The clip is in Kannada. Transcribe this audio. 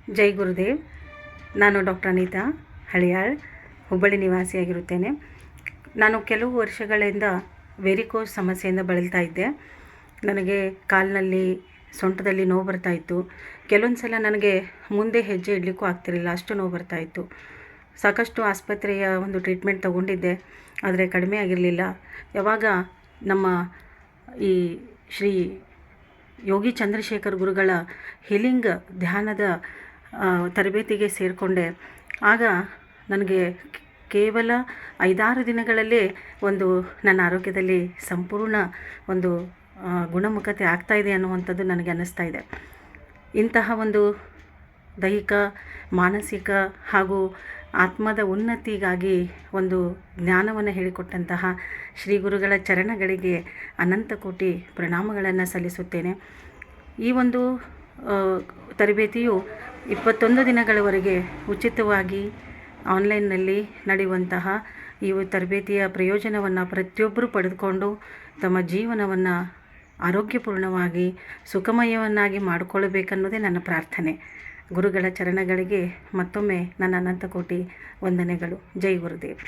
ಜೈ ಗುರುದೇವ್. ನಾನು ಡಾಕ್ಟರ್ ಅನಿತಾ ಹಳಿಯಾಳ್, ಹುಬ್ಬಳ್ಳಿ ನಿವಾಸಿಯಾಗಿರುತ್ತೇನೆ. ನಾನು ಕೆಲವು ವರ್ಷಗಳಿಂದ ವೆರಿಕೋಸ್ ಸಮಸ್ಯೆಯಿಂದ ಬಳಲ್ತಾ ಇದ್ದೆ. ನನಗೆ ಕಾಲಿನಲ್ಲಿ, ಸೊಂಟದಲ್ಲಿ ನೋವು ಬರ್ತಾಯಿತ್ತು. ಕೆಲವೊಂದು ಸಲ ನನಗೆ ಮುಂದೆ ಹೆಜ್ಜೆ ಇಡಲಿಕ್ಕೂ ಆಗ್ತಿರಲಿಲ್ಲ, ಅಷ್ಟು ನೋವು ಬರ್ತಾಯಿತ್ತು. ಸಾಕಷ್ಟು ಆಸ್ಪತ್ರೆಯ ಒಂದು ಟ್ರೀಟ್ಮೆಂಟ್ ತಗೊಂಡಿದ್ದೆ, ಆದರೆ ಕಡಿಮೆ ಆಗಿರಲಿಲ್ಲ. ಯಾವಾಗ ನಮ್ಮ ಈ ಶ್ರೀ ಯೋಗಿ ಚಂದ್ರಶೇಖರ್ ಗುರುಗಳ ಹೀಲಿಂಗ್ ಧ್ಯಾನದ ತರಬೇತಿಗೆ ಸೇರಿಕೊಂಡೆ, ಆಗ ನನಗೆ ಕೇವಲ 5-6 ದಿನಗಳಲ್ಲೇ ಒಂದು ನನ್ನ ಆರೋಗ್ಯದಲ್ಲಿ ಸಂಪೂರ್ಣ ಒಂದು ಗುಣಮುಖತೆ ಆಗ್ತಾಯಿದೆ ಅನ್ನುವಂಥದ್ದು ನನಗೆ ಅನ್ನಿಸ್ತಾ ಇದೆ. ಇಂತಹ ಒಂದು ದೈಹಿಕ, ಮಾನಸಿಕ ಹಾಗೂ ಆತ್ಮದ ಉನ್ನತಿಗಾಗಿ ಒಂದು ಜ್ಞಾನವನ್ನು ಹೇಳಿಕೊಟ್ಟಂತಹ ಶ್ರೀ ಗುರುಗಳ ಚರಣಗಳಿಗೆ ಅನಂತ ಕೋಟಿ ಪ್ರಣಾಮಗಳನ್ನು ಸಲ್ಲಿಸುತ್ತೇನೆ. ಈ ಒಂದು ತರಬೇತಿಯು 21 ದಿನಗಳವರೆಗೆ ಉಚಿತವಾಗಿ ಆನ್ಲೈನ್ನಲ್ಲಿ ನಡೆಯುವಂತಹ ಈ ತರಬೇತಿಯ ಪ್ರಯೋಜನವನ್ನು ಪ್ರತಿಯೊಬ್ಬರೂ ಪಡೆದುಕೊಂಡು ತಮ್ಮ ಜೀವನವನ್ನು ಆರೋಗ್ಯಪೂರ್ಣವಾಗಿ ಸುಖಮಯವನ್ನಾಗಿ ಮಾಡಿಕೊಳ್ಳಬೇಕನ್ನೋದೇ ನನ್ನ ಪ್ರಾರ್ಥನೆ. ಗುರುಗಳ ಚರಣಗಳಿಗೆ ಮತ್ತೊಮ್ಮೆ ನನ್ನ ಅನಂತ ಕೋಟಿ ವಂದನೆಗಳು. ಜೈ ಗುರುದೇವ್.